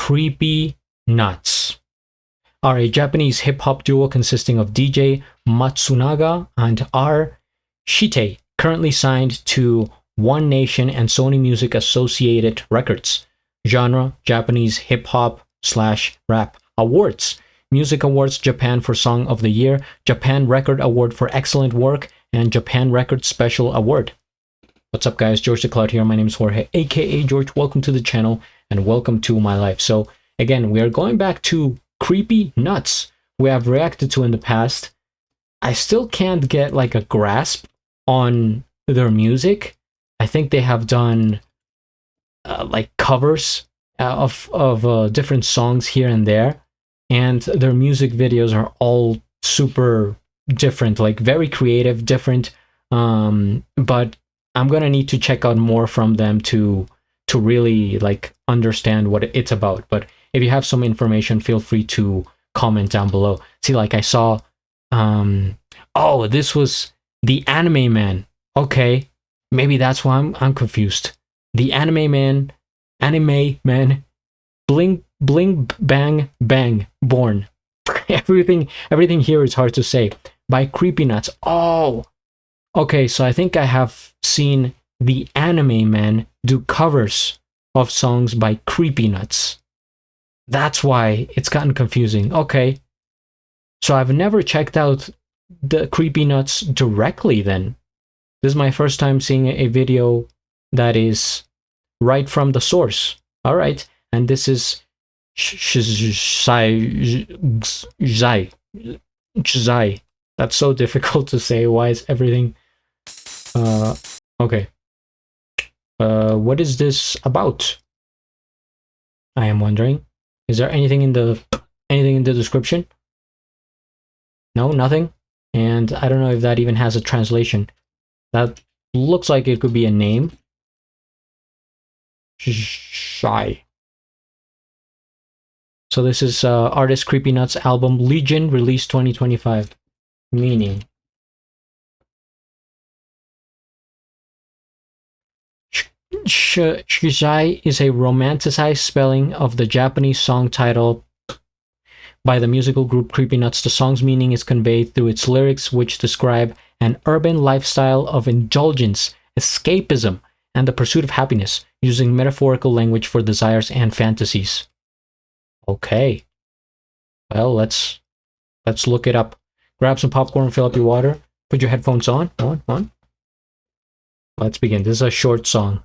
Creepy Nuts are a Japanese hip-hop duo consisting of DJ Matsunaga and R. Shite, currently signed to One Nation and Sony Music Associated Records. Genre, Japanese hip-hop/rap. Awards, Music Awards Japan for Song of the Year, Japan Record Award for Excellent Work, and Japan Record Special Award. What's up guys, GeorgeTheCloud here. My name is Jorge, aka George. Welcome to the channel and welcome to my life. So again, we are going back to Creepy Nuts, we have reacted to in the past. I still can't get like a grasp on their music. I think they have done like covers of different songs here and there, and their music videos are all super different, like very creative, different. But I'm gonna need to check out more from them to really like understand what it's about. But if you have some information, feel free to comment down below. See, like I saw, oh, this was the Anime Man. Okay, maybe that's why I'm confused. The Anime Man, bling bang bang born. everything here is hard to say. By Creepy Nuts. Oh, okay. So I think I have seen the Anime Man do covers of songs by Creepy Nuts. That's why it's gotten confusing. Okay, so I've never checked out the Creepy Nuts directly then. This is my first time seeing a video that is right from the source. All right, and this is Chxxai. That's so difficult to say. Why is everything okay. What is this about? I am wondering. Is there anything in the description? No, nothing. And I don't know if that even has a translation. That looks like it could be a name. Chxxai. So this is artist Creepy Nuts album Legion, released 2025. Meaning. Chxxai is a romanticized spelling of the Japanese song title by the musical group Creepy Nuts. The song's meaning is conveyed through its lyrics, which describe an urban lifestyle of indulgence, escapism, and the pursuit of happiness, using metaphorical language for desires and fantasies. Okay. Well, let's look it up. Grab some popcorn, fill up your water, put your headphones on. On. Let's begin. This is a short song.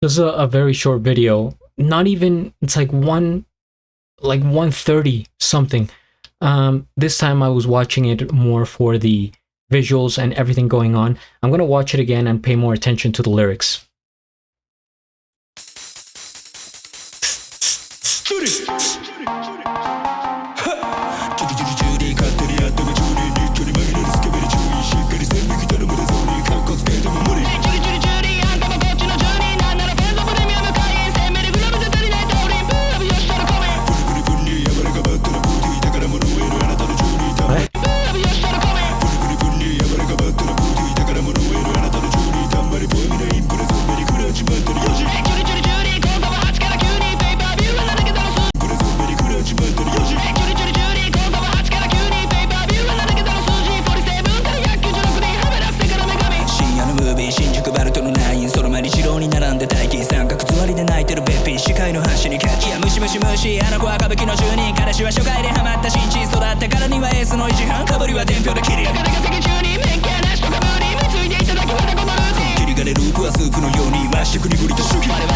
This is a very short video. Not even, it's like 1:30 something. This time I was watching it more for the visuals and everything going on. I'm gonna watch it again and pay more attention to the lyrics. しあの子は歌舞伎の住人彼氏は初回でハマった新地育ったからにはエースの維持班かぶりは伝票で切り高崎中に免許なしとかぶり貢いでいただきまたこのルーティン切り金ループはスープのようにマッシュクニグリと主義我々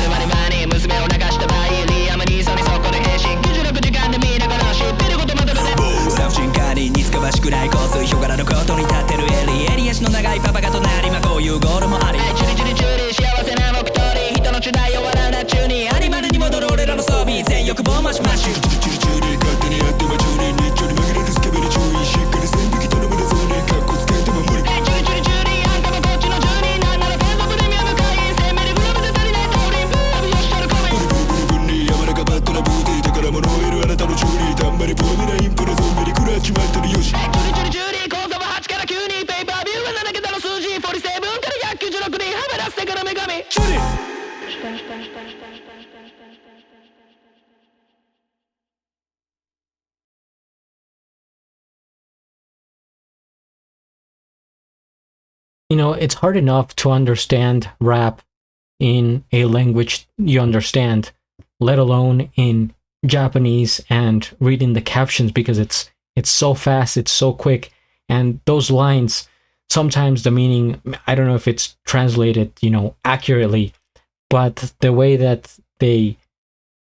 に娘を流した場合リアムに急ぎそこで変身96時間で見ながら知ってることまとめてサフチンカーに似つかわしくない香水ヒョガラのことに立ってるエリ足の長いパパが隣こういうゴールもありチュリチュリチュリ幸せな目通り人の時代を笑うな中にアニマルに戻る俺らの装備全欲望マシマシュチュリチュリチュリ勝手にやっても中に日中に紛れるスケベに注意しっかり線引き頼むでそうにカッコつけても無理チュリチュリチュリあんたもこっちの住人なんなら天国で見合う会員1000ミリグラムで足りない通りブーブよしとるコメントブルブルブルに山中バットなブーティー宝物を得るあなたの中にたんまりブーメラインプレゾンベリクラッチまってるよしチュリチュリチュリ口座は8から9にペーパービューは7桁の数字47から196にはめらせてから女神チュリYou know, it's hard enough to understand rap in a language you understand, let alone in Japanese and reading the captions because it's so fast, it's so quick, and those lines, sometimes the meaning, I don't know if it's translated, you know, accurately, but the way that they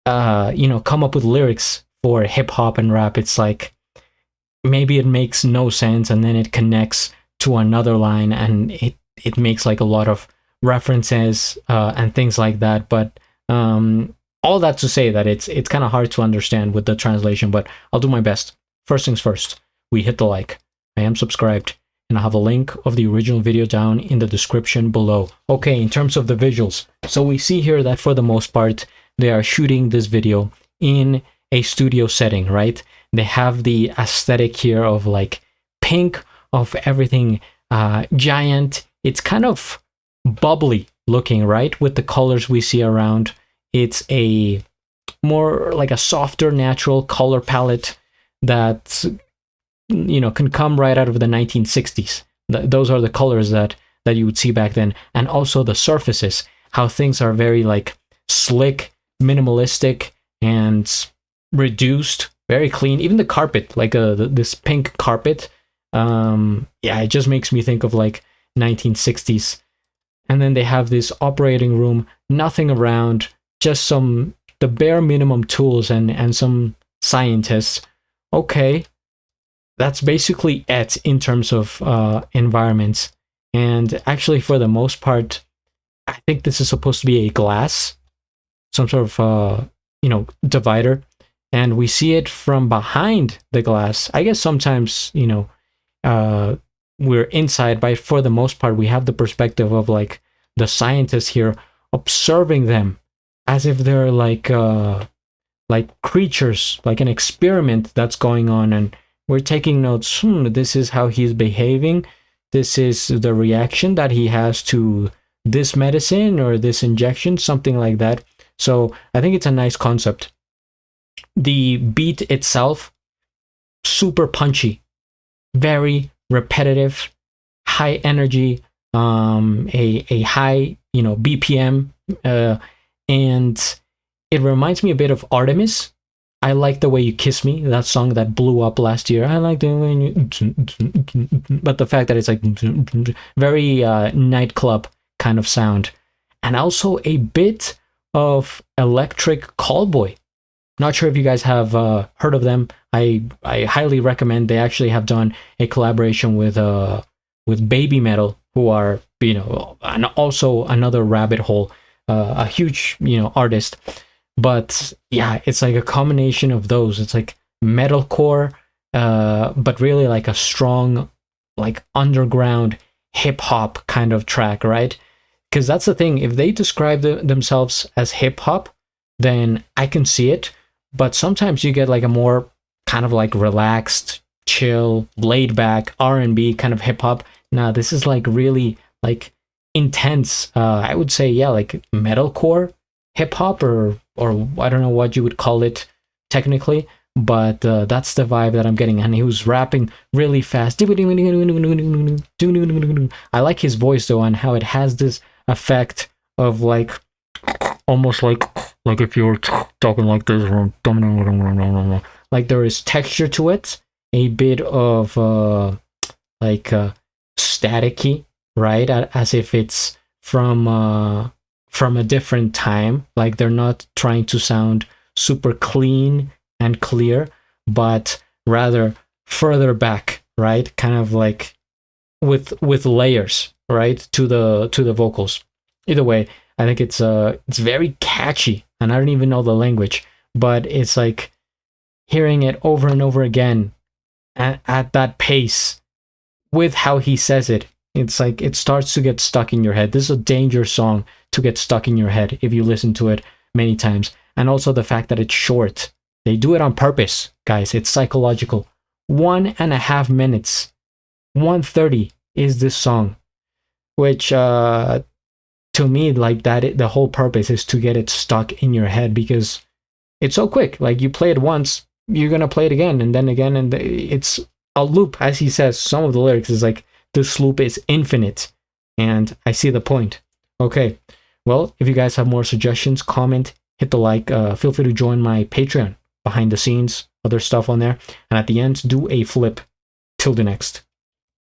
you know, come up with lyrics for hip hop and rap, it's like maybe it makes no sense and then it connects to another line and it makes like a lot of references and things like that. But all that to say that it's kind of hard to understand with the translation, but I'll do my best. First things first, we hit the like. I am subscribed, and I have a link of the original video down in the description below. Okay, in terms of the visuals, so we see here that for the most part they are shooting this video in a studio setting, right? They have the aesthetic here of like pink, of everything giant. It's kind of bubbly looking, right? With the colors we see around. It's a more like a softer, natural color palette that, you know, can come right out of the 1960s. Those are the colors that you would see back then. And also the surfaces, how things are very like slick, minimalistic, and reduced, very clean. Even the carpet, like this pink carpet, yeah, it just makes me think of like 1960s. And then they have this operating room, nothing around, just the bare minimum tools and some scientists. Okay, that's basically it in terms of environments. And actually, for the most part, I think this is supposed to be a glass, some sort of you know, divider, and we see it from behind the glass. I guess sometimes, you know, we're inside, but for the most part we have the perspective of like the scientists here observing them as if they're like creatures, like an experiment that's going on, and we're taking notes. This is how he's behaving, this is the reaction that he has to this medicine or this injection, something like that. So I think it's a nice concept. The beat itself, super punchy, very repetitive, high energy, a high, you know, BPM, and it reminds me a bit of Artemis. I Like the Way You Kiss Me, that song that blew up last year. I like the way you, but the fact that it's like very nightclub kind of sound, and also a bit of Electric Callboy. Not sure if you guys have heard of them. I highly recommend. They actually have done a collaboration with Baby Metal, who are, you know, and also another rabbit hole, a huge, you know, artist. But yeah, it's like a combination of those. It's like metalcore, but really like a strong, like underground hip hop kind of track, right? Because that's the thing. If they describe themselves as hip hop, then I can see it. But sometimes you get like a more kind of like relaxed, chill, laid back R&B kind of hip hop. Now this is like really like intense. I would say, yeah, like metalcore hip hop, or I don't know what you would call it technically, but that's the vibe that I'm getting. And he was rapping really fast. I like his voice though, and how it has this effect of like almost like like if you're talking like this, like there is texture to it, a bit of staticky, right? As if it's from a different time. Like they're not trying to sound super clean and clear, but rather further back, right? Kind of like with layers, right, to the vocals. Either way, I think it's very catchy, and I don't even know the language, but it's like hearing it over and over again at that pace with how he says it. It's like it starts to get stuck in your head. This is a dangerous song to get stuck in your head if you listen to it many times. And also the fact that it's short. They do it on purpose, guys. It's psychological. 1.5 minutes. 1:30 is this song, which to me, like that, the whole purpose is to get it stuck in your head because it's so quick. Like you play it once, you're gonna play it again and then again, and it's a loop. As he says, some of the lyrics is like, this loop is infinite, and I see the point. Okay, well, if you guys have more suggestions, comment, hit the like, feel free to join my Patreon, behind the scenes, other stuff on there, and at the end, do a flip. Till the next.